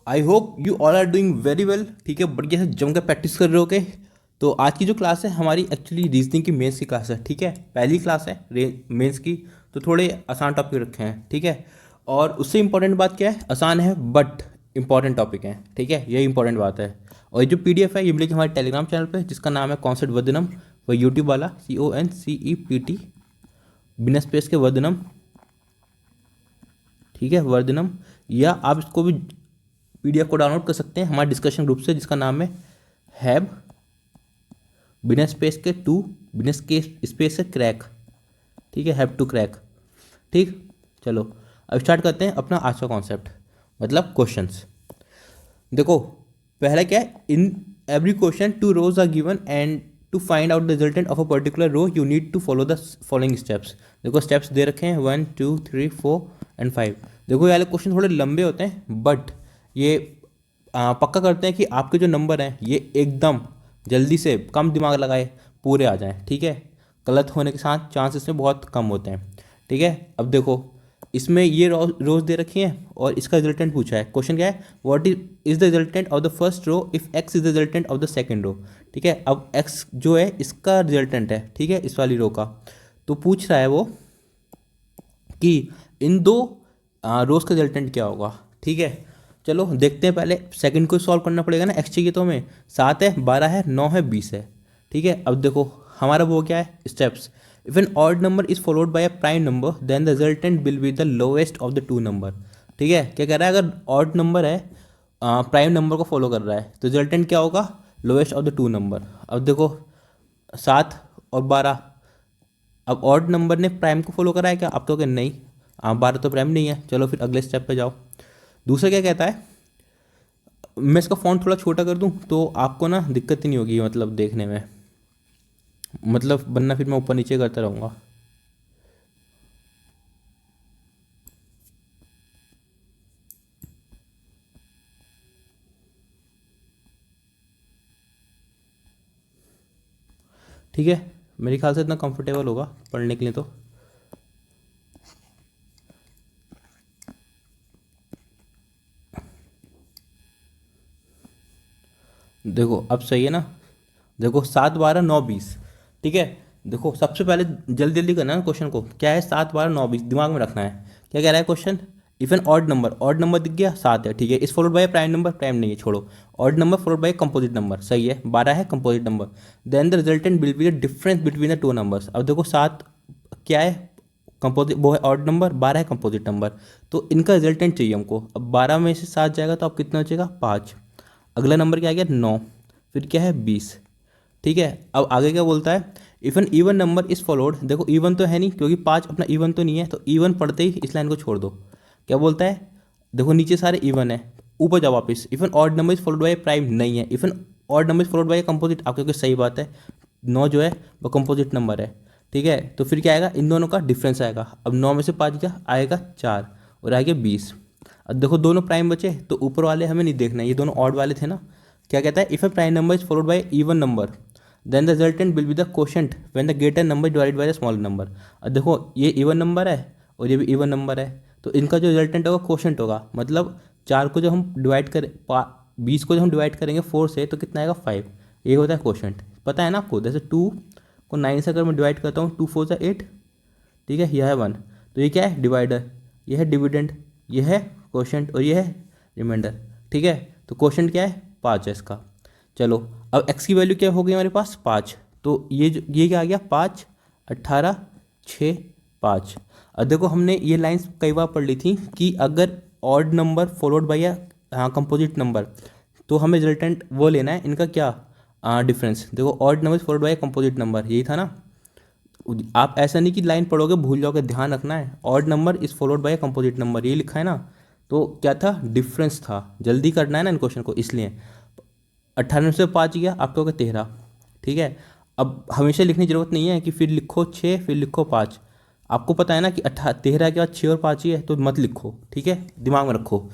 I hope you all are doing very well. ठीक है, बढ़िया से जमकर प्रैक्टिस कर रहे हो के। तो आज की जो क्लास है हमारी एक्चुअली रीजनिंग की मेंस की क्लास है। ठीक है, पहली क्लास है मेंस की, तो थोड़े आसान टॉपिक रखे हैं। ठीक है, और उससे इंपॉर्टेंट बात क्या है, आसान है बट इंपॉर्टेंट टॉपिक है। ठीक है, यही इंपॉर्टेंट बात है। और ये जो पीडीएफ है ये मिलेगी हमारे टेलीग्राम चैनल पे, जिसका नाम है कॉन्सेप्ट वर्धनम। वो यूट्यूब वाला CONCEPT बिना स्पेस के वर्धनम। ठीक है, वर्धनम। या आप इसको भी पीडीएफ को डाउनलोड कर सकते हैं हमारे डिस्कशन ग्रुप से, जिसका नाम है हैब बिना स्पेस के टू बिना स्पेस से क्रैक। ठीक है, हैव टू क्रैक। ठीक, चलो अब स्टार्ट करते हैं अपना आज का कॉन्सेप्ट, मतलब क्वेश्चंस। देखो, पहला क्या है, in every question two rows are given and to find out the resultant of a particular row you need to follow the following steps. देखो स्टेप्स दे रखे हैं 1 2 3 4 एंड 5। देखो ये वाले क्वेश्चन थोड़े लंबे होते हैं, बट ये पक्का करते हैं कि आपके जो नंबर हैं ये एकदम जल्दी से, कम दिमाग लगाए, पूरे आ जाएं। ठीक है, गलत होने के साथ चांसेस में बहुत कम होते हैं। ठीक है, अब देखो इसमें ये रोज दे रखी हैं और इसका रिजल्टेंट पूछा है। क्वेश्चन क्या है, what is the resultant of the first row if x is the resultant of the second row. ठीक है, अब एक्स जो है इसका रिजल्टेंट है, ठीक है, इस वाली रो का। तो पूछ रहा है वो कि इन दो रोज का रिजल्टेंट क्या होगा। ठीक है, चलो देखते हैं। पहले सेकंड को सॉल्व करना पड़ेगा ना, एक्स चाहिए तो हमें। 7 है, 12 है, 9 है, 20 है। ठीक है, अब देखो हमारा वो क्या है, steps. If an odd number is followed by a prime number then the resultant will be the lowest of the two number. ठीक है, क्या कह रहा है, अगर ऑड नंबर है प्राइम नंबर को फॉलो कर रहा है तो रिजल्टेंट क्या होगा, lowest of the two number. अब देखो 7 और 12, अब ऑड नंबर ने प्राइम को फॉलो करा है क्या, अब तो क्या नहीं, 12 तो प्राइम नहीं है। चलो फिर अगले स्टेप पे जाओ। दूसरा क्या कहता है, मैं इसका फॉन्ट थोड़ा छोटा कर दूं तो आपको ना दिक्कत ही नहीं होगी, मतलब देखने में, मतलब वरना फिर मैं ऊपर नीचे करता रहूँगा। ठीक है, मेरे ख्याल से इतना कंफर्टेबल होगा पढ़ने के लिए। तो देखो अब सही है ना। देखो 7 12 9 20। ठीक है, देखो सबसे पहले जल्दी जल्दी करना है क्वेश्चन को। क्या है, 7 12 9 20 दिमाग में रखना है। क्या कह रहा है question, if an odd number दिख गया 7 है, ठीक है, इस followed by prime number, prime नहीं है छोड़ो, odd number followed by composite number, सही है, 12 है composite number, then the resultant will be the difference between the two numbers. अब देखो 7 क्या है, कंपोजिट वो है ऑड नंबर, 12 है कंपोजिट नंबर, तो इनका रिजल्टेंट चाहिए हमको। अब 12 में से 7 जाएगा तो अब कितना बचेगा, 5। अगला नंबर क्या आ गया, 9। फिर क्या है, 20। ठीक है, अब आगे क्या बोलता है, if an even number is followed. देखो इवन तो है नहीं क्योंकि 5 अपना इवन तो नहीं है, तो इवन पढ़ते ही इस लाइन को छोड़ दो। क्या बोलता है, देखो नीचे सारे इवन है, ऊपर जाओ वापस। If an odd number is followed by prime, नहीं है। If an odd number is followed by composite, आपके क्योंकि सही बात है, 9 जो है वो कंपोजिट नंबर है। ठीक है, तो फिर क्या आएगा, इन दोनों का डिफरेंस आएगा। अब 9 में से 5 क्या आएगा, 4, और आगे 20। अब देखो दोनों प्राइम बचे, तो ऊपर वाले हमें नहीं देखना है, ये दोनों ऑड वाले थे ना। क्या कहता है, if a prime number is followed by even number then the resultant will be the quotient when the greater number divided by the smaller number. अब देखो ये इवन नंबर है और ये भी इवन नंबर है, तो इनका जो रिजल्टेंट होगा क्वोशंट होगा। मतलब 4 को जब हम डिवाइड करें 20 को जब हम डिवाइड करेंगे 4 से तो कितना आएगा, 5। ये होता है क्वोशंट, पता है ना आपको। जैसे 2 को 9 से अगर मैं डिवाइड करता हूँ, 2 4 8, ठीक है, यह है 1, तो ये क्या है, डिवाइडर, यह है डिविडेंड, यह है क्वोशंट और यह है रिमाइंडर। ठीक है, तो क्वोशंट क्या है, 5 है इसका। चलो अब x की वैल्यू क्या हो गई हमारे पास, 5। तो ये क्या आ गया, 5 18 6 5। अब देखो हमने ये लाइंस कई बार पढ़ ली थी कि अगर odd number followed by composite number, तो हमें रिजल्टेंट वो लेना है इनका क्या, डिफरेंस। देखो odd number followed by composite number, यही था ना। आप ऐसा नहीं कि लाइन पढ़ोगे भूल जाओगे, ध्यान रखना है। Odd number is followed by composite number, ये लिखा है ना। तो क्या था, डिफरेंस था, जल्दी करना है ना इन क्वेश्चन को, इसलिए 18 से 5 गया, आपको होगा 13। ठीक है, अब हमेशा लिखने की जरूरत नहीं है कि फिर लिखो 6 फिर लिखो 5। आपको पता है ना कि 13 के बाद 6 और 5 ही है, तो मत लिखो। ठीक है, दिमाग में रखो।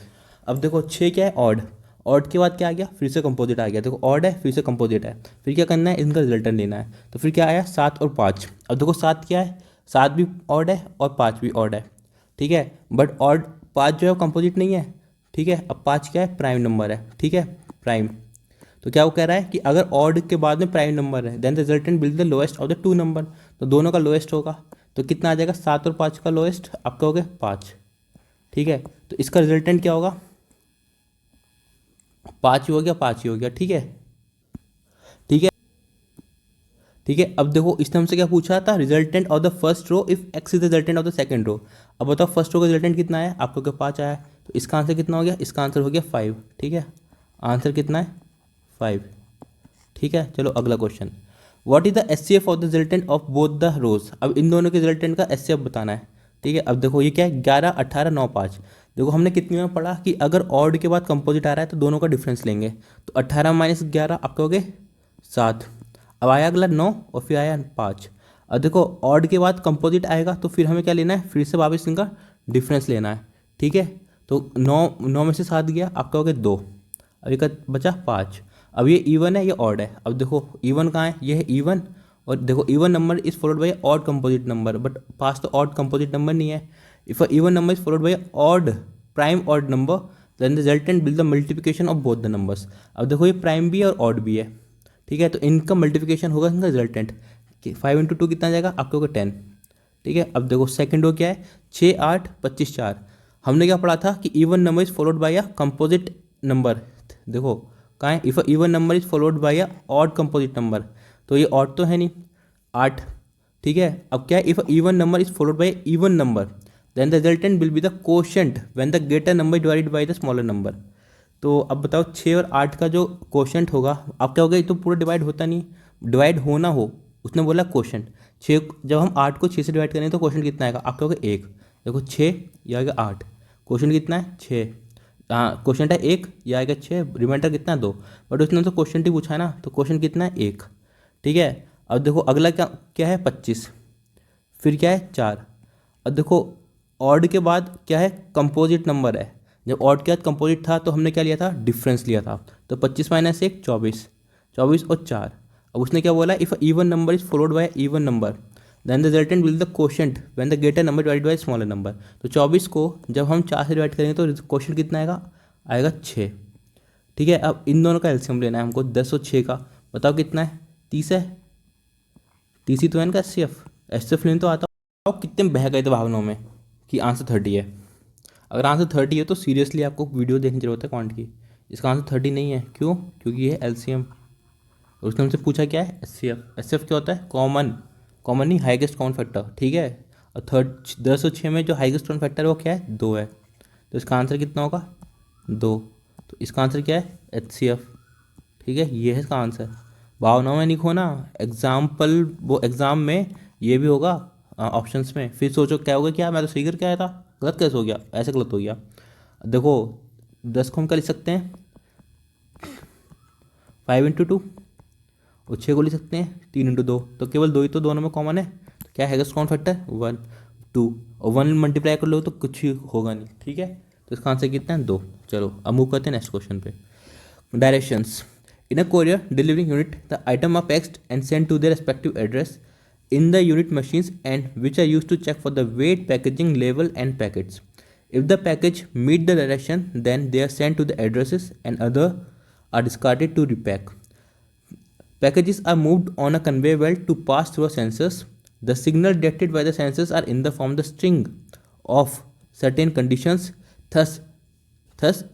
अब देखो 6 क्या है, ऑड, ऑड के बाद क्या आ गया, फिर से कंपोजिट आ गया। देखो ऑड है फिर से कंपोजिट है, फिर क्या करना है, इनका रिजल्टेंट लेना है। तो फिर क्या आया, 7 और 5। अब देखो 7 क्या है, 7 भी ऑड है और 5 भी ऑड है। ठीक है, बट ऑड 5 जो है कंपोजिट नहीं है, ठीक है। अब 5 क्या है, प्राइम नंबर है, ठीक है, प्राइम। तो क्या वो कह रहा है कि अगर ऑड के बाद में प्राइम नंबर है then the resultant will the lowest of the two number, तो दोनों का लोएस्ट होगा। तो कितना आ जाएगा, 7 और 5 का लोएस्ट, आप कहोगे 5, ठीक है। तो इसका रिजल्टेंट क्या होगा, 5 ही हो गया, 5 ही हो गया, ठीक है, ठीक है, ठीक है। अब देखो इसने हमसे क्या पूछा था, resultant of the first row if x is the resultant of the second row. अब बताओ फर्स्ट रो का रिजल्टेंट कितना है, आपको क्या 5 आया है, तो इसका आंसर कितना हो गया, इसका आंसर हो गया 5, ठीक है, आंसर कितना है 5, ठीक है। चलो अगला question, what is the HCF of the resultant of both the rows. अब इन दोनों के रिजल्टेंट का एचसीएफ बताना है, ठीक है। अब देखो ये क्या है, 11 18 9 5। देखो हमने कितनी में पढ़ा कि अगर ऑड के बाद कंपोजिट आ रहा है तो दोनों का डिफरेंस लेंगे, तो 18 माइनस 11 आप कहोगे 7। अब आया अगला 9 और फिर आया 5। अब देखो ऑड के बाद कंपोजिट आएगा तो फिर हमें क्या लेना है, फिर से वापस इनका डिफरेंस लेना है, ठीक है। तो 9 में से 7 गया, आप कहोगे 2, अब एक बचा 5। अब ये इवन है, ये ऑड है। अब देखो इवन कहाँ है, ये है इवन, और देखो even number is followed by odd composite number, but पास तो ऑड कंपोजिट नंबर नहीं है। If a even number is followed by odd prime odd number then the resultant will the multiplication of both the numbers. अब देखो ये prime भी है और ऑड भी है, ठीक है, तो इनका मल्टीप्लिकेशन होगा इनका रिजल्टेंट। 5 इंटू 2 कितना जाएगा, आपको होगा 10, ठीक है। अब देखो सेकंड रो क्या है, 6 8 25 4। हमने क्या पढ़ा था कि even number is followed by a composite number, देखो कहाँ है, if a even number is followed by a odd composite number, तो ये ऑड तो है नहीं 8, ठीक है। अब क्या है, if a even number is followed by even number then the resultant will be the quotient when the greater number divided by the smaller number. तो अब बताओ 6 और 8 का जो कोशेंट होगा, अब क्या होगा, ये तो पूरा डिवाइड होता नहीं, डिवाइड होना हो, उसने बोला कोशेंट 6, जब हम 8 को 6 से डिवाइड करेंगे तो कोशेंट कितना आएगा, आप कहोगे 1। देखो 6 या आएगा 8, कोशेंट कितना है 6, हाँ क्वेश्चन है 1, यह आएगा 6, रिमाइंडर कितना है 2, बट उसने तो क्वेश्चन ही पूछा है ना, तो क्वेश्चन कितना है 1, ठीक है। अब देखो अगला क्या क्या है 25, फिर क्या है 4। अब देखो ऑड के बाद क्या है, कंपोजिट नंबर है, जब ऑड के बाद कंपोजिट था तो हमने क्या लिया था, डिफरेंस लिया था, तो 25 माइनस 1 24, 24 और 4। अब उसने क्या बोला, if even number is followed by even number then the resultant will the quotient when the greater number divide by smaller number. तो 24 को जब हम 4 से डिवाइड करेंगे तो क्वेश्चन कितना आएगा, आएगा 6, ठीक है। अब इन दोनों का एलसीएम लेना है हमको, 10 और 6 का, बताओ कितना है, 30 है, 30 ही तो है इनका एस एफ लेने तो आता हो, कितने बह गए थे भावनाओं में कि आंसर 30 है। अगर आंसर 30 है तो सीरियसली आपको वीडियो देखने की जरूरत है क्वांट की, इसका आंसर 30 नहीं है, क्यों, क्योंकि ये एलसीएम। उसने हमसे पूछा क्या है, एस एफ क्या होता है, कॉमन नहीं, हाईएस्ट कॉमन फैक्टर, ठीक है। और 10 और 6 में जो हाईएस्ट कॉमन फैक्टर है वो क्या है, 2 है, तो इसका आंसर कितना होगा 2। तो इसका आंसर क्या है, एचसीएफ, ठीक है, ये है इसका आंसर। भावनाओं में नहीं खोना, एग्जाम्पल वो एग्जाम में ये भी होगा ऑप्शंस में, फिर सोचो क्या होगा, क्या मैं तो सही करके आया था, गलत कैसे हो गया, ऐसे गलत हो गया। देखो 10 को हम क्या लिख सकते हैं, 5 इंटू 2, और 6 को लिख सकते हैं 3 इंटू 2, तो केवल 2 ही तो दोनों में कॉमन है, तो क्या है कौन फैक्टर 1 2, और 1 मल्टीप्लाई कर लो तो कुछ ही होगा नहीं, ठीक है। तो इसका आंसर कितना है 2। चलो अब मूव करते हैं नेक्स्ट क्वेश्चन पे। Directions, in a courier delivering unit the item are packed and send to their respective address in the unit machines and which are used to check for the weight, packaging, label and packets. If the package meet the direction, then they are sent to the addresses and other are discarded to repack. Packages are moved on a conveyor belt to pass through sensors. The signal detected by the sensors are in the form the string of certain conditions, thus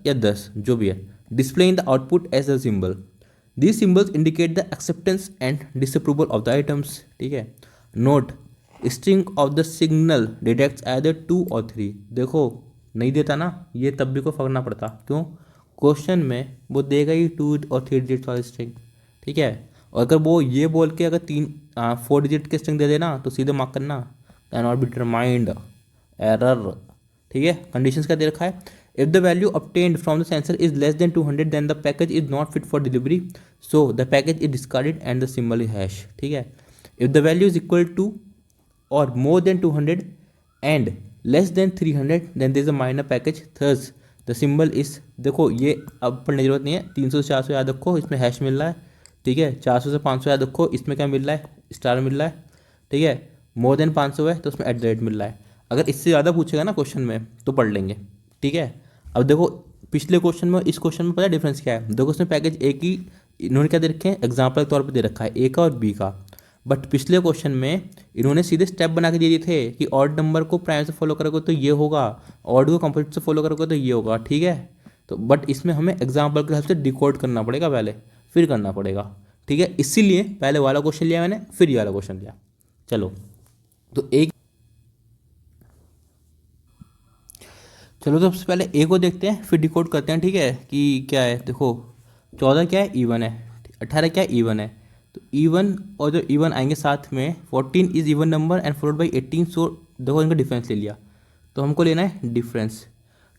या thus जो भी है, displaying the output as a symbol. These symbols indicate the acceptance and disapproval of the items, ठीक है। Note, string of the signal detects either 2 और 3। देखो नहीं देता ना ये तब भी को फर्क पड़ता, क्यों, क्वेश्चन में वो देगा ही 2 और 3 डिजिट वाली स्ट्रिंग, ठीक है। और अगर वो ये बोल के अगर 4 डिजिट के स्ट्रिंग दे देना तो सीधे मार्क करना, can not be determined error, ठीक है। कंडीशंस क्या दे रखा है, if the value obtained from the sensor is less than 200 then the package is not fit for delivery, so the package is discarded and the symbol is hash, ठीक है। if the value is equal to or more than 200 and less than 300 then there is a minor package, thus the symbol is, देखो ये अब पढ़ने की जरूरत नहीं है, 300 से 400 याद रखो, इसमें हैश मिल रहा है, ठीक है। 400 से 500 याद रखो, इसमें क्या मिल रहा है, स्टार मिल रहा है, ठीक है। मोर देन 500 है तो उसमें @ मिल रहा है। अगर इससे ज़्यादा पूछेगा ना क्वेश्चन में तो पढ़ लेंगे, ठीक है। अब देखो पिछले क्वेश्चन में इस क्वेश्चन में पता है डिफरेंस क्या है? देखो उसमें पैकेज ए की इन्होंने क्या दे रखे हैं, एग्जाम्पल के तौर पर दे रखा है ए का और बी का। बट पिछले क्वेश्चन में इन्होंने सीधे स्टेप बना के दे दिए थे कि ऑड नंबर को प्राइम से फॉलो करोगे तो ये होगा, ऑड को कंपोजिट से फॉलो करोगे तो ये होगा, ठीक है। तो बट इसमें हमें एग्जाम्पल के हिसाब से डिकोड करना पड़ेगा पहले, फिर करना पड़ेगा, ठीक है। इसीलिए पहले वाला क्वेश्चन लिया मैंने, फिर ये वाला क्वेश्चन लिया। चलो तो एक चलो तो सबसे पहले ए को देखते हैं, फिर डिकोड करते हैं, ठीक है। कि क्या है, देखो 14 क्या है, इवन है, 18 क्या है, इवन है। तो इवन और जो इवन आएंगे साथ में, 14 is even number and followed by 18, सो देखो इनका डिफरेंस ले लिया, तो हमको लेना है डिफरेंस,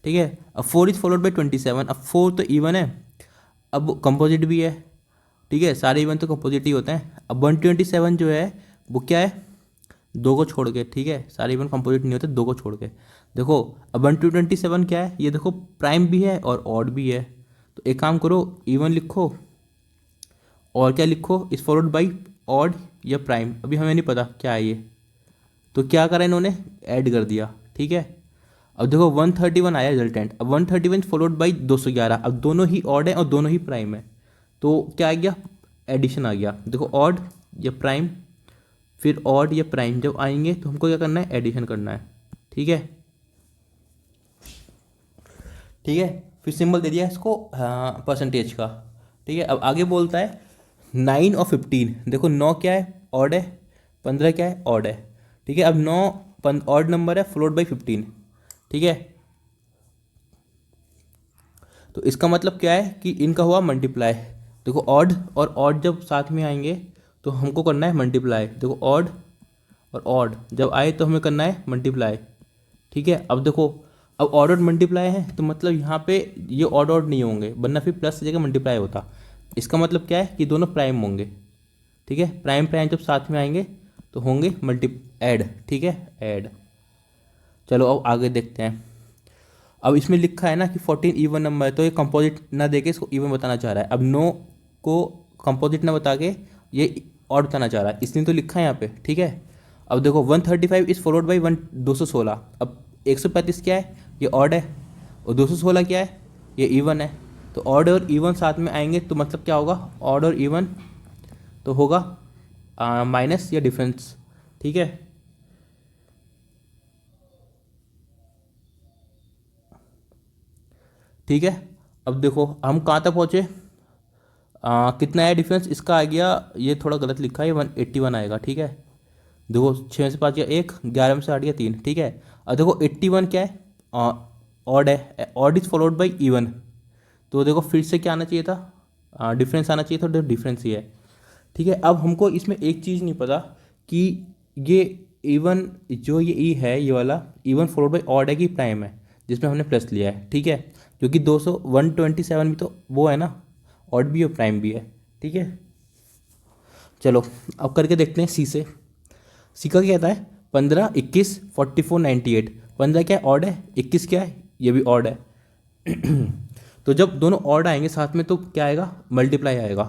ठीक है। अब 4 इज फॉलोड बाई 27, अब 4 तो इवन है, अब कंपोजिट भी है, ठीक है, सारे इवन तो कंपोजिट ही होते हैं। अब 127 जो है वो क्या है, दो को छोड़ के, ठीक है, सारे इवन कंपोजिट नहीं होते, दो को छोड़ के। देखो अब 127 क्या है, ये देखो प्राइम भी है और ऑड भी है। तो एक काम करो, इवन लिखो और क्या लिखो, इस फॉलोड बाई ऑड या प्राइम, अभी हमें नहीं पता क्या है ये। तो क्या करा इन्होंने, ऐड कर दिया, ठीक है। अब देखो 131 आया रिजल्टेंट, अब 131 फॉलोड बाई 211, अब दोनों ही ऑड है और दोनों ही प्राइम है, तो क्या आ गया, एडिशन आ गया। देखो ऑड या प्राइम, फिर ऑड या प्राइम जब आएंगे तो हमको क्या करना है, एडिशन करना है, ठीक है, ठीक है। फिर सिंबल दे दिया इसको परसेंटेज का, ठीक है। अब आगे बोलता है 9 और 15, देखो 9 क्या है, ऑड है, 15 क्या है, ऑड है, ठीक है। अब 9 ऑड नंबर है फॉलोड बाई 15, ठीक है। तो इसका मतलब क्या है कि इनका हुआ मल्टीप्लाई। देखो ऑड और ऑड जब साथ में आएंगे तो हमको करना है मल्टीप्लाई। देखो ऑड और ऑड जब आए तो हमें करना है मल्टीप्लाई, ठीक है। अब देखो अब ऑड और मल्टीप्लाई है तो मतलब यहाँ पे ये ऑड ऑड नहीं होंगे, वरना फिर प्लस की जगह मल्टीप्लाई होता। इसका मतलब क्या है कि दोनों प्राइम होंगे, ठीक है। प्राइम प्राइम जब साथ में आएंगे तो होंगे मल्टी ऐड, ठीक है, ऐड। चलो अब आगे देखते हैं। अब इसमें लिखा है ना कि 14 इवन नंबर है, तो ये कंपोजिट ना देके इसको इवन बताना चाह रहा है। अब 9 को कंपोजिट ना बता के ये ऑड बताना चाह रहा है, इसलिए तो लिखा है यहाँ पे, ठीक है। अब देखो 135 इज फॉलोड बाई 216, अब 135 क्या है, ये ऑड है, और 216 क्या है, ये इवन है। तो ऑड और इवन साथ में आएंगे तो मतलब क्या होगा, ऑड और इवन तो होगा माइनस या डिफरेंस, ठीक है। ठीक है, अब देखो हम कहाँ तक पहुँचे, कितना है डिफरेंस, इसका आ गया, ये थोड़ा गलत लिखा है, 181 आएगा, ठीक है। देखो 6 में से 5 गया 1, 11 में से 8 गया 3, ठीक है। और देखो 81 क्या है, ऑड है, odd is followed by E one, तो देखो फिर से क्या आना चाहिए था, डिफरेंस आना चाहिए था, तो डिफरेंस ही है, ठीक है। अब हमको इसमें एक चीज़ नहीं पता कि ये इवन जो ये ई है, ये वाला इवन फॉलोड बाई ऑड है कि प्राइम है, जिसमें हमने प्लस लिया है, ठीक है। क्योंकि 127 भी तो वो है ना, ऑड भी और प्राइम भी है, ठीक है। चलो अब करके देखते हैं सी का क्या कहता है, 15 21 44 98, 15 क्या है, ऑड है, 21 क्या है, ये भी ऑड है। तो जब दोनों ऑड आएंगे साथ में तो क्या आएगा, मल्टीप्लाई आएगा,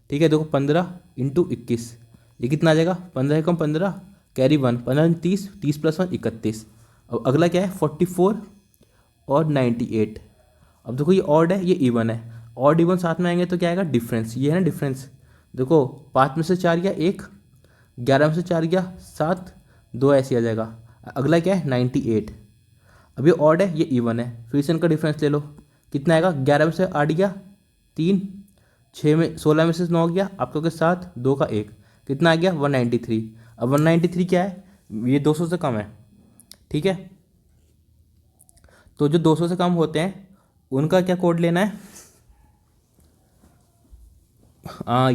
ठीक है। देखो 15 इंटू 21, ये कितना आ जाएगा, 15 कम 15 कैरी 1, 15 30, 30 प्लस 1 31। अब अगला क्या है 44 और 98। अब देखो ये ऑड है, ये इवन है, ऑड इवन साथ में आएंगे तो क्या आएगा, डिफरेंस, ये है ना डिफरेंस। देखो 5 में से 4 गया 1, 11 में से 4 गया 7, 2 ऐसे आ जाएगा। अगला क्या है 98, अब ये ऑड है, ये इवन है, फिर से इनका डिफरेंस ले लो, कितना आएगा, 11 में से 8 गया 3, 6 में 16 में से 9 गया आपका के 7, 2 का 1, कितना आ गया 193। अब 193 क्या है, ये 200 से कम है, ठीक है। तो जो 200 से कम होते हैं उनका क्या कोड लेना है,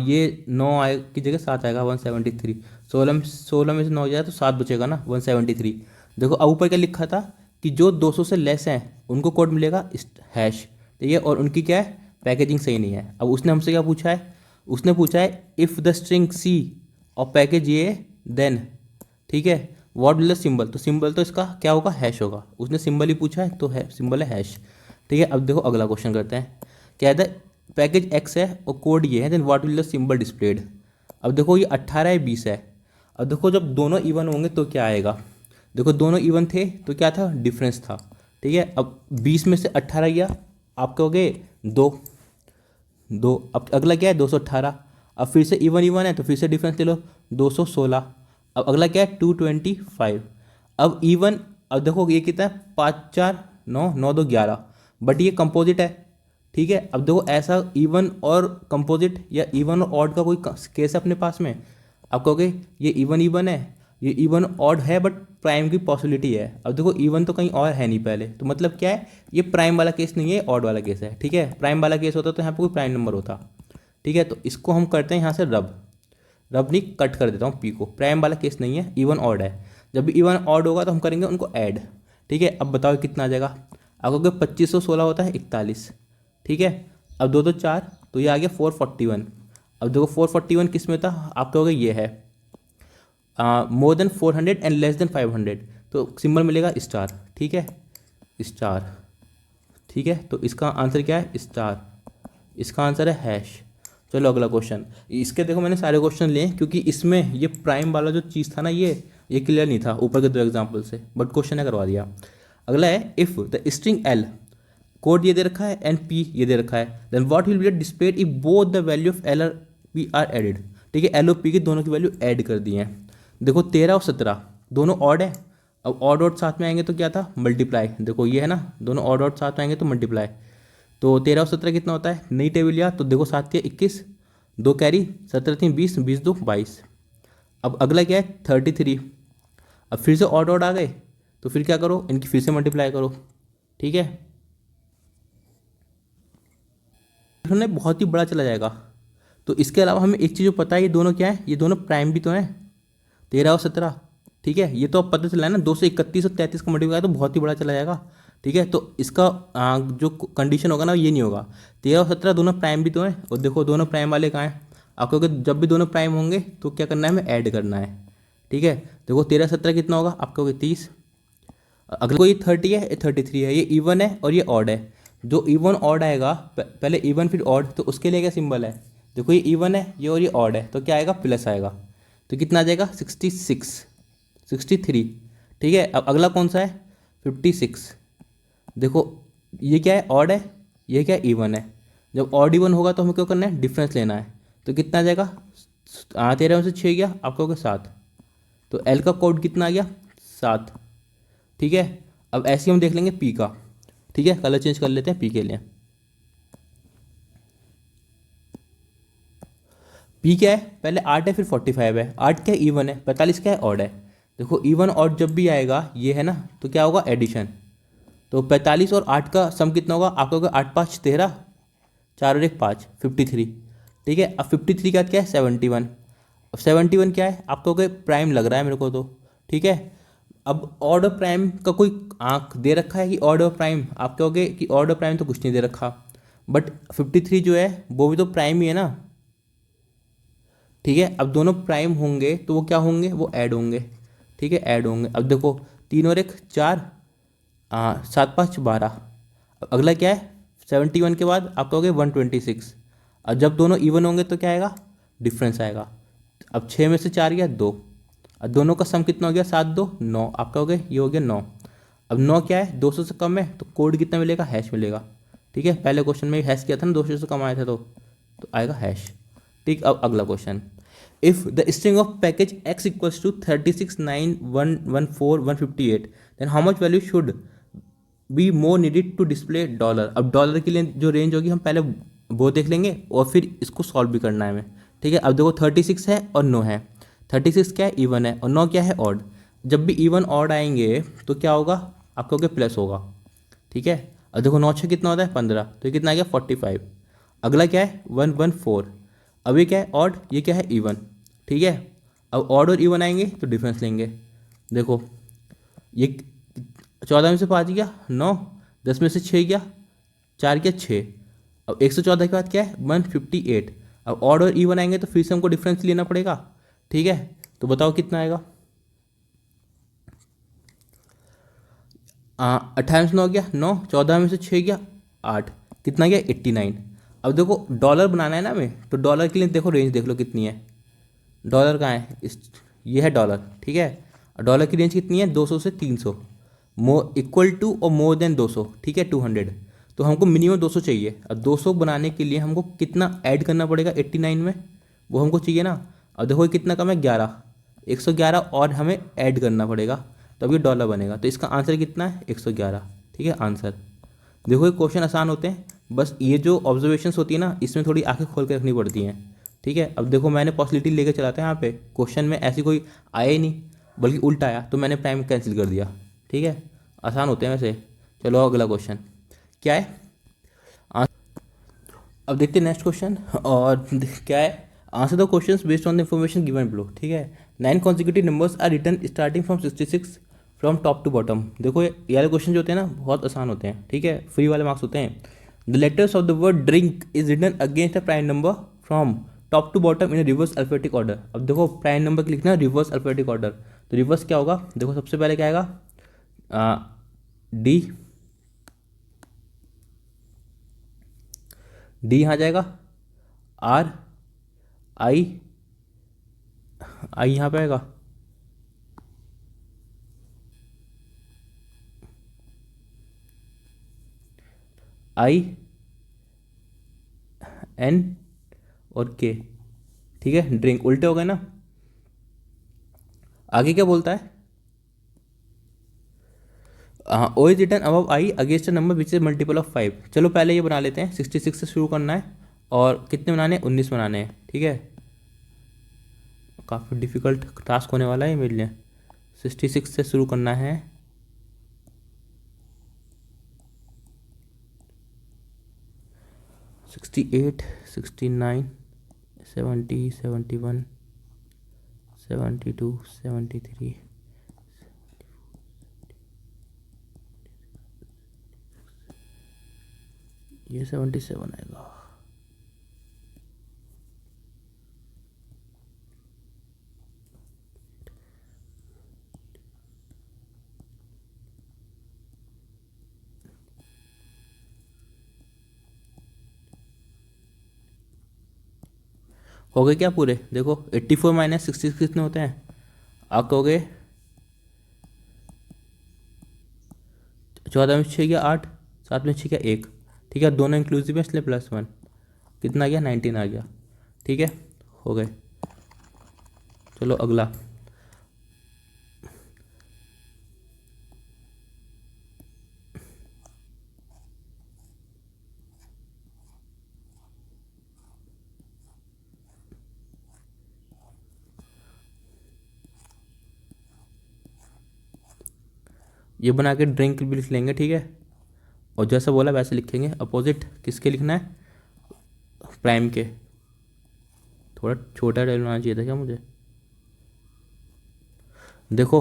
ये 9 आए की जगह 7 आएगा, 173। 16 में से 9 जाए तो 7 बचेगा ना, 173। देखो अब ऊपर क्या लिखा था कि जो 200 से लेस हैं उनको कोड मिलेगा हैश, ठीक है, और उनकी क्या है, पैकेजिंग सही नहीं है। अब उसने हमसे क्या पूछा है, उसने पूछा है इफ़ द स्ट्रिंग सी और पैकेज ये देन, ठीक है, व्हाट विल द सिंबल, तो सिंबल तो इसका क्या होगा, हैश होगा, उसने सिंबल ही पूछा है तो है सिंबल है हैश, ठीक है। अब देखो अगला क्वेश्चन करते हैं, क्या है, पैकेज एक्स है और कोड ये है, then what will the symbol displayed. अब देखो ये 18 है 20 है, अब देखो जब दोनों इवन होंगे तो क्या आएगा, देखो दोनों इवन थे तो क्या था, डिफरेंस था, ठीक है। अब 20 में से 18 गया आप कहोगे दो, दो। अब अगला क्या है 218। अब फिर से इवन इवन है तो फिर से डिफरेंस ले लो 216। अब अगला क्या है 225। अब इवन, अब देखो ये कितना है 5 4 9, 9 2 11, बट ये कंपोजिट है। ठीक है, अब देखो ऐसा इवन और कंपोजिट या इवन और ऑड का कोई केस है अपने पास में? आप कहोगे ये इवन इवन है, ये इवन ऑड है, बट प्राइम की पॉसिबिलिटी है। अब देखो इवन तो कहीं और है नहीं पहले, तो मतलब क्या है, ये प्राइम वाला केस नहीं है, ऑड वाला केस है। ठीक है, प्राइम वाला केस होता तो यहाँ पे कोई प्राइम नंबर होता। ठीक है, तो इसको हम करते हैं यहाँ से रब, रब नहीं कट कर देता हूँ पी को। प्राइम वाला केस नहीं है, इवन ऑड है। जब भी इवन ऑड होगा तो हम करेंगे उनको ऐड। ठीक है, अब बताओ कितना आ जाएगा? आपको 2516 होता है 41। ठीक है, अब 2 2 4, तो ये आ गया 441। अब देखो 441 किस में था? आप कहोगे ये है more then 400 and less than 500, तो सिंबल मिलेगा स्टार। ठीक है, स्टार। ठीक है, तो इसका आंसर क्या है? स्टार। इसका आंसर है हैश। चलो अगला क्वेश्चन। इसके देखो मैंने सारे क्वेश्चन लिए क्योंकि इसमें ये प्राइम वाला जो चीज़ था ना, ये क्लियर नहीं था ऊपर के 2 एग्जाम्पल से, बट क्वेश्चन ने करवा दिया। अगला है if the string L, code ये दे रखा है एंड पी ये दे रखा है, then what will be displayed if both the value of L or P are added. ठीक है, एल और पी की दोनों की वैल्यू ऐड कर दी है। देखो 13 और 17 दोनों ऑड है। अब ऑड ऑड साथ में आएंगे तो क्या था? मल्टीप्लाई। देखो ये है ना, दोनों ऑड ऑड साथ में आएंगे तो मल्टीप्लाई। तो 13 और 17 कितना होता है? नई टेबल लिया तो देखो 7 के 21, 2 कैरी, 17 3 20, 20 2 22। अब अगला क्या है 33। अब फिर से ऑड ऑड आ गए तो फिर क्या करो? इनकी फिर से मल्टीप्लाई करो। ठीक है, इन्होंने बहुत ही बड़ा चला जाएगा। तो इसके अलावा हमें एक चीज़ जो पता है, ये दोनों क्या है? ये दोनों प्राइम भी तो हैं, 13 और 17। ठीक है, ये तो अब पता चला है ना, 231 और 33 का मल्टीप्लाई तो बहुत ही बड़ा चला जाएगा। ठीक है, तो इसका जो कंडीशन होगा ना ये नहीं होगा। 13 और 17 दोनों प्राइम भी तो हैं, और देखो दोनों प्राइम वाले कहाँ हैं? आपको अगर जब भी दोनों प्राइम होंगे तो क्या करना है? हमें ऐड करना है। ठीक है, देखो 13 17 कितना होगा? आपको होगा 30। अगला कोई 30 है, ये 33 है, ये इवन है और ये ऑड है। जो इवन ऑड आएगा, पहले इवन फिर ऑड, तो उसके लिए क्या सिंबल है? देखो ये इवन है ये, और ये ऑड है, तो क्या आएगा? प्लस आएगा। तो कितना आ जाएगा? 66 63। ठीक है, अब अगला कौन सा है? 56। देखो ये क्या है? ऑड है, ये क्या है? इवन है। जब ऑड इवन होगा तो हमें क्या करना है? डिफरेंस लेना है। तो कितना आ जाएगा? 13 में से 6 गया, आपका होगा 7। तो एल का कोड कितना आ गया? 7। ठीक है, अब ऐसे ही हम देख लेंगे पी का। ठीक है, कलर चेंज कर लेते हैं पी के लिए। पी क्या है? पहले 8 है फिर 45 है। 8 क्या है? इवन है। 45 क्या है? ऑड है। देखो इवन ऑड जब भी आएगा ये है ना, तो क्या होगा? एडिशन। तो 45 और 8 का सम कितना होगा? आपका होगा 8 5 13, 4 और 1 5, 53। ठीक है, अब 53 का क्या है? 71। अब 71 क्या है? आपका होगा प्राइम लग रहा है मेरे को तो। ठीक है, अब ऑड और प्राइम का कोई आंक दे रखा है कि ऑड और प्राइम? आप कहोगे कि ऑड और प्राइम तो कुछ नहीं दे रखा, बट 53 जो है वो भी तो प्राइम ही है ना। ठीक है, अब दोनों प्राइम होंगे तो वो क्या होंगे? वो ऐड होंगे। ठीक है, ऐड होंगे। अब देखो 3 और 1 4, 7 5 12। अब अगला क्या है? 71 के बाद आप कहोगे 126। अब जब दोनों इवन होंगे तो क्या आएगा? डिफरेंस आएगा। अब 6 में से 4 गया 2, अब दोनों का सम कितना हो गया? 7 2 9। आप कहोगे ये हो गया 9। अब 9 क्या है? 200 से कम है, तो कोड कितना मिलेगा? हैश मिलेगा। ठीक है, पहले क्वेश्चन में हैश किया था ना, 200 से कम आया था तो आएगा हैश। ठीक, अब अगला question. If the string of package x equals to 36 9 114 158, then how much value should be more needed to display dollar. अब डॉलर के लिए जो रेंज होगी हम पहले वो देख लेंगे और फिर इसको सॉल्व भी करना है हमें। ठीक है, अब देखो 36 है और 9 है। 36 क्या है? इवन है, और 9 क्या है? ऑड। जब भी इवन ऑड आएंगे तो क्या होगा? आपको क्या प्लस होगा। ठीक है, अब देखो 9 6 कितना होता है? 15, तो ये कितना आ गया? 45। अगला क्या है? 114। अब ये क्या है? ऑड, ये क्या है? इवन। ठीक है, अब ऑड और इवन आएंगे तो डिफरेंस लेंगे। देखो ये 14 में से 5 गया 9, 10 में से 6 गया 4 गया 6। अब 114 के बाद क्या है? 158। अब ऑड और इवन आएंगे तो फिर से हमको डिफरेंस लेना पड़ेगा। ठीक है, तो बताओ कितना आएगा? 28 में से 9 गया 9, 14 में से 6 गया 8, कितना गया? 89। अब देखो डॉलर बनाना है ना हमें, तो डॉलर के लिए देखो रेंज देख लो कितनी है। डॉलर कहाँ है? ये है डॉलर। ठीक है, डॉलर की रेंज कितनी है? 200 से 300, मोर इक्वल टू और मोर देन 200। ठीक है, 200। तो हमको मिनिमम 200 चाहिए। अब 200 बनाने के लिए हमको कितना ऐड करना पड़ेगा 89 में, वो हमको चाहिए ना। अब देखो ये कितना कम है 11, 111 और हमें ऐड करना पड़ेगा, तो अब ये डॉलर बनेगा। तो इसका आंसर कितना है 111, ठीक है आंसर। देखो ये क्वेश्चन आसान होते हैं, बस ये जो ऑब्जर्वेशंस होती है ना इसमें थोड़ी आंखें खोल के रखनी पड़ती हैं, ठीक है। अब देखो मैंने पॉसिबिलिटी लेकर चला था यहाँ पे, क्वेश्चन में ऐसी कोई आया ही नहीं बल्कि उल्टा आया, तो मैंने प्राइम कैंसिल कर दिया, ठीक है। आसान होते हैं वैसे। चलो अगला क्वेश्चन क्या है, अब देखते हैं नेक्स्ट क्वेश्चन। और क्या है, answer the questions based on the information given below, ठीक है। 9 consecutive numbers are written starting from 66 from top to bottom. देखो ये वाले क्वेश्चन जो होते हैं ना बहुत आसान होते हैं, ठीक है, फ्री वाले मार्क्स होते हैं। The letters of the word drink is written against a prime number from top to bottom in reverse alphabetic order. अब देखो प्राइम नंबर की लिखना है रिवर्स अल्फाबेटिक ऑर्डर, तो रिवर्स क्या होगा, देखो सबसे पहले क्या आएगा डी, डी यहाँ जाएगा, आर, आई, आई यहाँ पे आएगा, आई, एन और के, ठीक है। ड्रिंक उल्टे हो गए ना। आगे क्या बोलता है, O is written above I against a number which is multiple of 5। चलो पहले ये बना लेते हैं, 66 से शुरू करना है और कितने बनाने हैं 19 बनाने हैं, ठीक है। काफ़ी डिफिकल्ट टास्क होने वाला है मेरे लिए। 66 से शुरू करना है, सिक्सटी 69, 70, 71, 72, 73, ये 77 आएगा। हो गए क्या पूरे, देखो 84 माइनस 66 कितने होते हैं, आप कहोगे 14 में 6 गया 8, 7 में 6 गया 1, ठीक है, दोनों इंक्लूसिव है इसलिए +1, कितना आ गया 19 आ गया, ठीक है, हो गए। चलो अगला, ये बना के ड्रिंक भी लिख लेंगे, ठीक है। और जैसा बोला वैसे लिखेंगे, अपोजिट किसके लिखना है, प्राइम के। थोड़ा छोटा टेबल बनाना चाहिए था क्या मुझे। देखो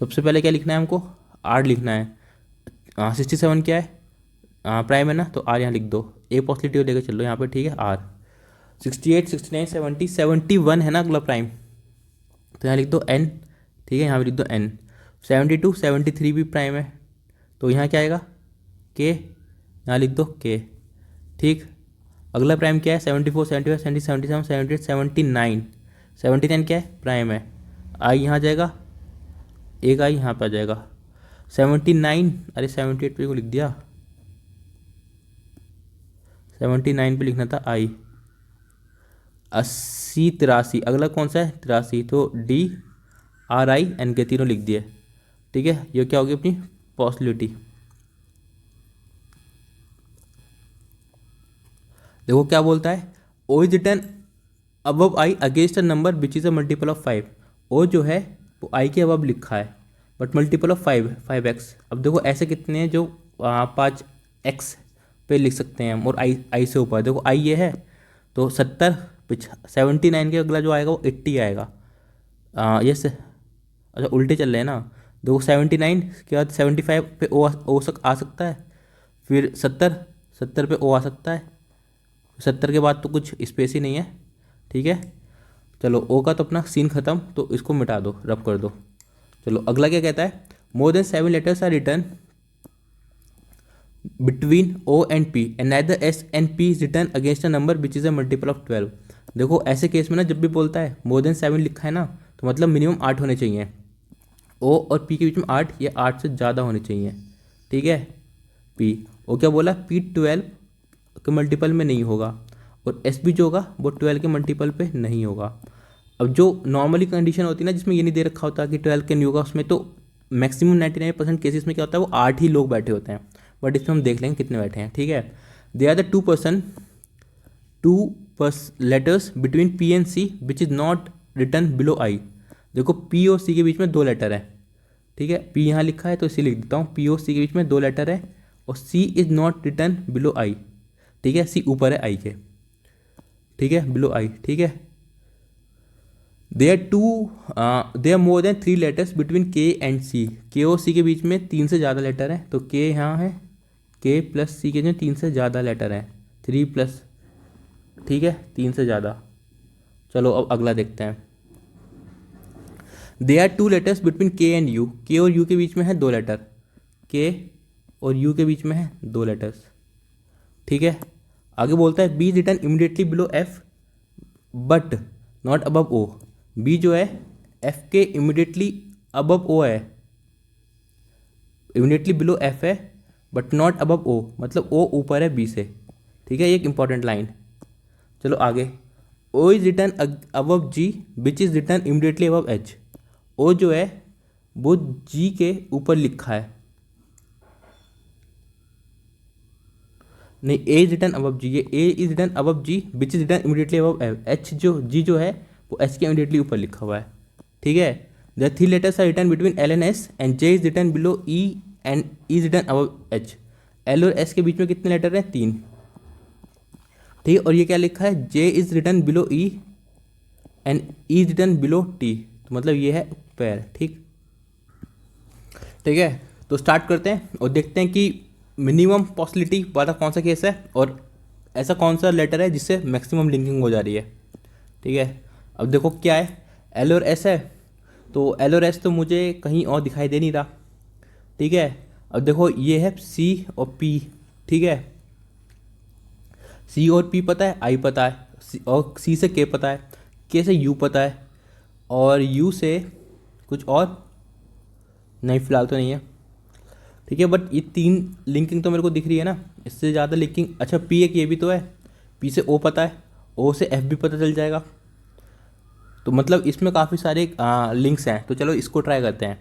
सबसे पहले क्या लिखना है हमको, आर लिखना है। 67 क्या है, प्राइम है ना, तो आर यहाँ लिख दो, ए पॉजिटिव लेकर चलो यहाँ पे, ठीक है। आर 68, 69, 70, 71 है ना अगला प्राइम, तो यहाँ लिख दो एन, ठीक है, यहाँ पे लिख दो एन। 72, 73 भी प्राइम है, तो यहाँ क्या आएगा के, यहाँ लिख दो के, ठीक। अगला प्राइम क्या है 74, 75, 76, 77, 78, 79, 79 क्या है प्राइम है, आई यहाँ जाएगा, एक आई यहाँ पे आ जाएगा। 79, अरे 78 पे को लिख दिया, 79 पे लिखना था आई। 80, 83, अगला कौन सा है 83, तो डी, आर, आई, एन के तीनों लिख दिए, ठीक है। ये क्या होगी अपनी पॉसिबिलिटी। देखो क्या बोलता है, O is written above I against a number which is a multiple of 5। O जो है वो आई के अबव लिखा है बट मल्टीपल ऑफ 5x। अब देखो ऐसे कितने हैं जो 5x पे लिख सकते हैं हम, और आई से ऊपर देखो आई ये है, तो 70, 79 के अगला जो आएगा वो 80 आएगा। ये से अच्छा उल्टे चल रहे हैं ना, देखो 79 के बाद 75 पे ओ आ सकता है, फिर 70 पे ओ आ सकता है, 70 के बाद तो कुछ स्पेस ही नहीं है, ठीक है। चलो ओ का तो अपना सीन ख़त्म, तो इसको मिटा दो, रब कर दो। चलो अगला क्या कहता है, more than 7 letters are written between O and P and neither S and P is written against a number which is a multiple of 12। देखो ऐसे केस में ना जब भी बोलता है मोर देन 7 लिखा है ना, तो मतलब मिनिमम 8 होने चाहिए, ओ और पी के बीच में 8 या 8 से ज़्यादा होने चाहिए, ठीक है, पी। वो क्या बोला, P12 के मल्टीपल में नहीं होगा, और SB जो होगा वो 12 के मल्टीपल पे नहीं होगा। अब जो नॉर्मली कंडीशन होती है ना, जिसमें ये नहीं दे रखा होता कि 12 के नहीं होगा, उसमें तो मैक्सिमम 99% केसेस में क्या होता है, वो 8 ही लोग बैठे होते हैं, बट इसमें हम देख लेंगे कितने बैठे हैं। ठीक है, they are the two letters between P and C which is not written below I। देखो P और C के बीच में 2 लेटर है, ठीक है, P यहाँ लिखा है तो इसे लिख देता हूँ, P और C के बीच में 2 लेटर है, और C is not written below I। ठीक है, C ऊपर है I के, ठीक है, बिलो I। ठीक है, they are more than 3 letters between K and C। K और C के बीच में 3 से ज़्यादा लेटर है, तो K यहाँ है, K प्लस C के जो 3 से ज़्यादा लेटर हैं, 3 प्लस, ठीक है, 3 से ज़्यादा। चलो अब अगला देखते हैं। They are 2 letters between K and U। K और U के बीच में है 2 लेटर, K और U के बीच में है 2 लेटर्स। ठीक है, आगे बोलता है B written immediately below F but not above O। B जो है F के इमीडिएटली अबव O है, इमीडिएटली बिलो F है बट नॉट अबव O, मतलब O ऊपर है B से। ठीक है, ये एक इंपॉर्टेंट लाइन। चलो आगे, O is written above G which is return immediately above H। O जो है वो G के ऊपर लिखा है, नहीं, A is written above G, ये A is written above G which is return immediately above H। जो G जो है वो H के इमीडिएटली ऊपर लिखा हुआ है। ठीक है, the 3 letters are written between L and S and J is written below E and E is written above H। L और S के बीच में कितने लेटर हैं, 3। ठीक है, और ये क्या लिखा है, J is written below E and E is written below T, तो मतलब ये है पेयर। ठीक है, तो स्टार्ट करते हैं और देखते हैं कि मिनिमम पॉसिबिलिटी वाला कौन सा केस है और ऐसा कौन सा लेटर है जिससे मैक्सिमम लिंकिंग हो जा रही है। ठीक है, अब देखो क्या है, L और S है, तो L और S तो मुझे कहीं और दिखाई दे नहीं रहा। ठीक है, अब देखो ये है C और P। ठीक है, C और P पता है, I पता है, और C से K पता है, K से U पता है, और U से कुछ और नहीं, फिलहाल तो नहीं है। ठीक है, बट ये 3 लिंकिंग तो मेरे को दिख रही है ना, इससे ज़्यादा लिंकिंग, अच्छा P एक ये भी तो है, P से O पता है, O से F भी पता चल जाएगा, तो मतलब इसमें काफ़ी सारे लिंक्स हैं। तो चलो इसको ट्राई करते हैं।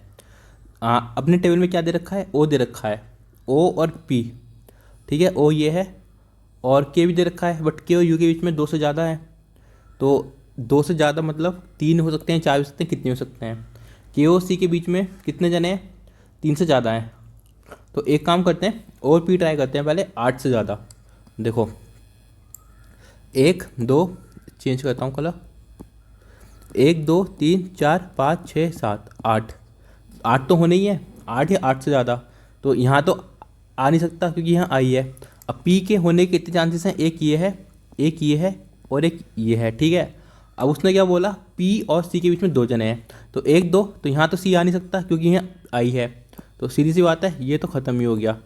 अपने टेबल में क्या दे रखा है, O दे रखा है, O और P। ठीक है, O ये है, और K भी दे रखा है, बट K और U के बीच में 2 से ज़्यादा है, तो 2 से ज़्यादा मतलब 3 हो सकते हैं, 4 हो सकते हैं, कितने हो सकते हैं। K और C के बीच में कितने जने हैं, 3 से ज़्यादा हैं, तो एक काम करते हैं और P ट्राई करते हैं पहले 8 से ज़्यादा। देखो 1 2, चेंज करता हूँ कलर, 1 2 3 4 5 6 7 8, 8 तो होने ही है, 8 या 8 से ज़्यादा, तो यहाँ तो आ नहीं सकता क्योंकि यहाँ आई है। अब P के होने के कितने चांसेस हैं, एक ये है, एक ये है, और एक ये है। ठीक है, अब उसने क्या बोला, P और C के बीच में 2 जने हैं, तो 1 2, तो यहाँ तो C आ नहीं सकता क्योंकि यहाँ आई है, तो सीधी सी बात है ये तो ख़त्म ही हो गया।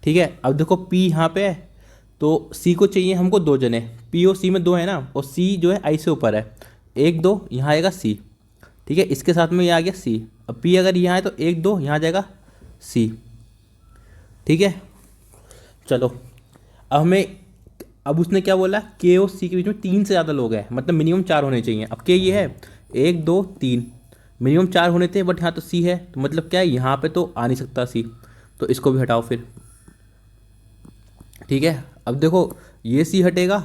ठीक है, अब देखो P यहाँ पे है, तो C को चाहिए हमको 2 जने, P और C में 2 है ना, और C जो है I से ऊपर है, 1 2 यहाँ आएगा C। ठीक है, इसके साथ में ये आ गया C। अब P अगर यहाँ है तो 1 2 यहाँ जाएगा C। ठीक है, चलो अब हमें, अब उसने क्या बोला, K और C के बीच में 3 से ज़्यादा लोग हैं, मतलब मिनिमम 4 होने चाहिए। अब K ये है 1 2 3, मिनिमम 4 होने थे, बट यहाँ तो C है, तो मतलब क्या है, यहाँ पे तो आ नहीं सकता C, तो इसको भी हटाओ फिर। ठीक है, अब देखो ये C हटेगा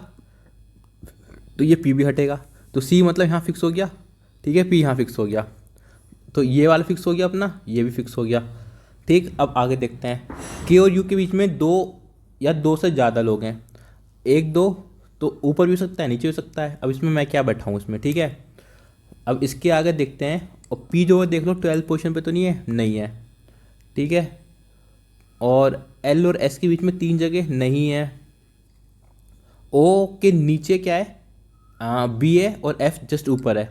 तो ये P भी हटेगा, तो C मतलब यहाँ फिक्स हो गया। ठीक है, P यहाँ फिक्स हो गया, तो ये वाला फिक्स हो गया अपना, ये भी फिक्स हो गया। ठीक, अब आगे देखते हैं, K और U के बीच में 2 या 2 से ज़्यादा लोग हैं, 1 2, तो ऊपर भी हो सकता है, नीचे हो सकता है। अब इसमें मैं क्या बैठाऊँ इसमें। ठीक है, अब इसके आगे देखते हैं, और P जो है देख लो 12 पोजीशन पे तो नहीं है, नहीं है। ठीक है, और L और S के बीच में 3 जगह नहीं है, O के नीचे क्या है, B है, और F जस्ट ऊपर है।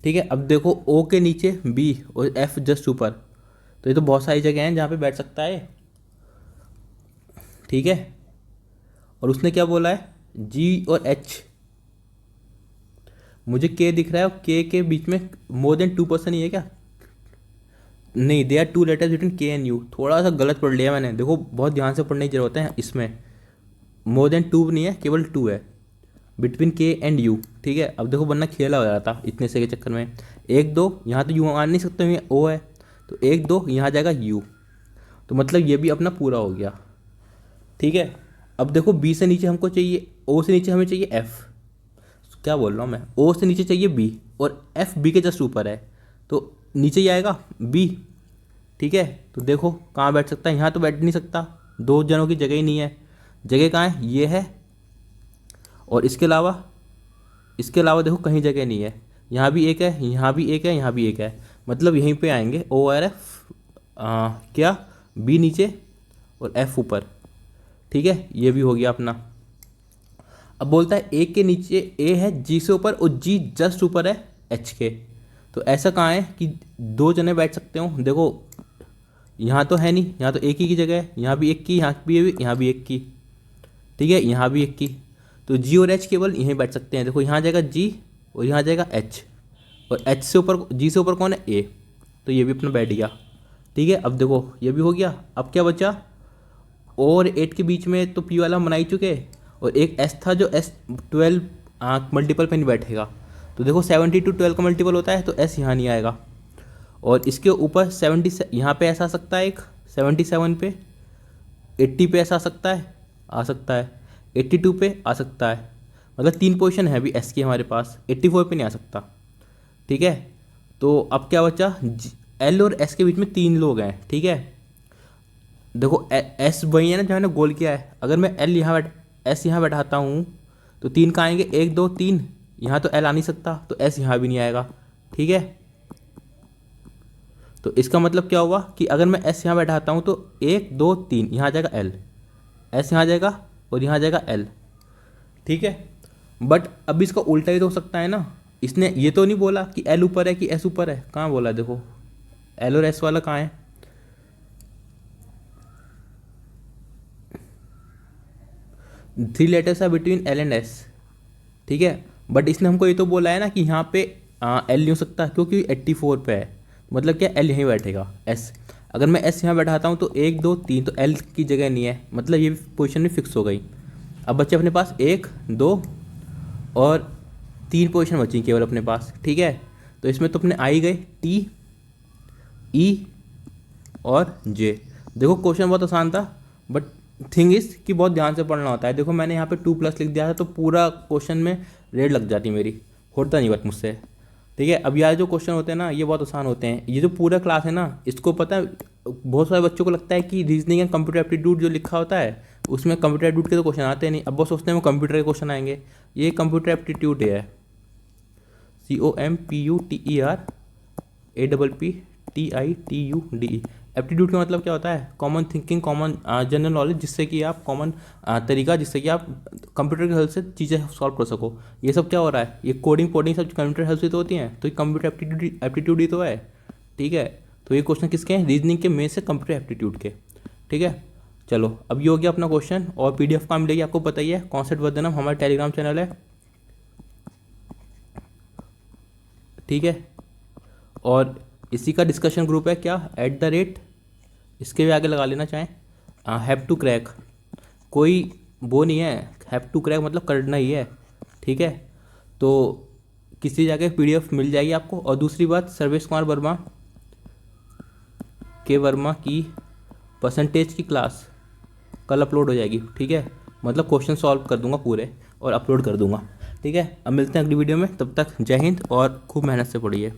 ठीक है, अब देखो O के नीचे B और F जस्ट ऊपर, तो ये तो बहुत सारी जगह हैं जहाँ पे बैठ सकता है। ठीक है, और उसने क्या बोला है, G और H, मुझे K दिख रहा है, और K के बीच में मोर देन 2% ही है क्या, नहीं, they are two letters between K and U, थोड़ा सा गलत पढ़ लिया मैंने, देखो बहुत ध्यान से पढ़ने की जरूरत है इसमें। मोर देन टू नहीं है, केवल टू है, बिटवीन के एंड यू, ठीक है। अब देखो वरना खेला हो जाता इतने से के चक्कर में। एक दो यहाँ तो यू मान नहीं सकते, ये ओ है, तो एक दो यहाँ जाएगा यू, तो मतलब ये भी अपना पूरा हो गया, ठीक है। अब देखो बी से नीचे हमको चाहिए, ओ से नीचे हमें चाहिए एफ, क्या बोल रहा हूँ मैं, ओ से नीचे चाहिए बी और एफ बी के जस्ट ऊपर है, तो नीचे ही आएगा बी, ठीक है। तो देखो कहाँ बैठ सकता है, यहाँ तो बैठ नहीं सकता, दो जनों की जगह ही नहीं है, जगह कहाँ है, ये है, और इसके अलावा देखो कहीं जगह नहीं है, यहाँ भी एक है, यहाँ भी एक है, यहाँ भी एक है, मतलब यहीं पे आएंगे ओ और एफ, क्या बी नीचे और एफ ऊपर, ठीक है। ये भी हो गया अपना। अब बोलता है ए के नीचे ए है जी से ऊपर और जी जस्ट ऊपर है एच के, तो ऐसा कहाँ है कि दो जने बैठ सकते हो, देखो यहाँ तो है नहीं, यहाँ तो एक ही की जगह है, यहाँ भी एक की, यहाँ भी एक की, ठीक है, यहाँ भी एक की, तो जी और एच केवल यहीं बैठ सकते हैं। देखो यहाँ जाएगा जी और यहाँ जाएगा एच, और एच से ऊपर जी से ऊपर कौन है, ए, तो ये भी अपना बैठ गया, ठीक है। अब देखो ये भी हो गया। अब क्या बचा, और 8 के बीच में तो पी वाला हम बना ही चुके, और एक एस था जो एस 12 मल्टीपल पे नहीं बैठेगा, तो देखो 70 टू 12 का मल्टीपल होता है, तो एस यहाँ नहीं आएगा, और इसके ऊपर 70 यहाँ पे ऐसा आ सकता है, एक 77 पे, 80 पे ऐसा आ सकता है 82 पे आ सकता है, मतलब 3 पोजीशन है अभी एस की हमारे पास, 84 पे नहीं आ सकता, ठीक है। तो अब क्या बचा, एल और एस के बीच में 3 लोग हैं, ठीक है। देखो एस वही है ना जहाँ मैंने गोल किया है, अगर मैं एल यहाँ एस यहाँ बैठाता हूँ तो 3 कहाँ आएंगे, 1 2 3, यहाँ तो एल आ नहीं सकता, तो एस यहाँ भी नहीं आएगा, ठीक है। तो इसका मतलब क्या हुआ कि अगर मैं एस यहाँ बैठाता हूँ तो 1 2 3 यहाँ जाएगा एल, एस यहाँ जाएगा और यहाँ जाएगा एल, ठीक है। बट अब इसका उल्टा ही तो हो सकता है ना, इसने ये तो नहीं बोला कि एल ऊपर है कि एस ऊपर है, कहाँ बोला, देखो एल और एस वाला कहाँ है, थ्री लेटर्स है बिटवीन एल एंड एस, ठीक है। बट इसने हमको ये तो बोला है ना कि यहाँ पे एल नहीं हो सकता क्योंकि 84 पे है, मतलब क्या एल यहीं बैठेगा, एस, अगर मैं एस यहाँ बैठाता हूँ तो 1 2 3, तो एल की जगह नहीं है, मतलब ये पोजीशन में फिक्स हो गई। अब बच्चे अपने पास 1 2 और 3 पोजीशन बची केवल अपने पास, ठीक है। तो इसमें तो अपने आ ही गए टी ई और जे। देखो क्वेश्चन बहुत आसान था, बट थिंग इज कि बहुत ध्यान से पढ़ना होता है। देखो मैंने यहाँ पे 2+ लिख दिया था तो पूरा क्वेश्चन में रेड लग जाती मेरी, होता नहीं बट मुझसे, ठीक है। अब यार जो क्वेश्चन होते हैं ना ये बहुत आसान होते हैं, ये जो पूरा क्लास है ना इसको पता है, बहुत सारे बच्चों को लगता है कि रीजनिंग एंड कंप्यूटर एप्टीट्यूड जो लिखा होता है उसमें कंप्यूटर एप्टीट्यूड के तो क्वेश्चन आते नहीं, अब वो सोचते हैं वो कंप्यूटर के क्वेश्चन आएंगे, ये कंप्यूटर एप्टीट्यूड है, COMPUTERAPPTITUDE। एप्टीट्यूड का मतलब क्या होता है, common thinking, common general knowledge, जिससे कि आप कॉमन तरीका, जिससे कि आप कंप्यूटर की हेल्प से चीज़ें सॉल्व कर सको। ये सब क्या हो रहा है, ये कोडिंग पोडिंग सब कंप्यूटर हेल्प से तो होती हैं, तो ये कंप्यूटर एप्टीट्यूड ही तो है, ठीक है। तो ये क्वेश्चन किसके हैं, रीजनिंग के में से कंप्यूटर एप्टीट्यूड के, ठीक है। चलो अब ये हो गया अपना क्वेश्चन, और PDF कहाँ मिलेगी आपको पता ही है, कॉन्सेप्ट वर्धनम हमारा टेलीग्राम चैनल है, ठीक है। और इसी का डिस्कशन ग्रुप है क्या, @ इसके भी आगे लगा लेना चाहें, हैव टू क्रैक, कोई वो नहीं है, हैव टू क्रैक मतलब करना ही है, ठीक है। तो किसी जगह PDF मिल जाएगी आपको। और दूसरी बात, सर्वेश कुमार वर्मा की परसेंटेज की क्लास कल अपलोड हो जाएगी, ठीक है, मतलब क्वेश्चन सॉल्व कर दूंगा पूरे और अपलोड कर दूंगा, ठीक है। अब मिलते हैं अगली वीडियो में, तब तक जय हिंद और खूब मेहनत से पढ़िए।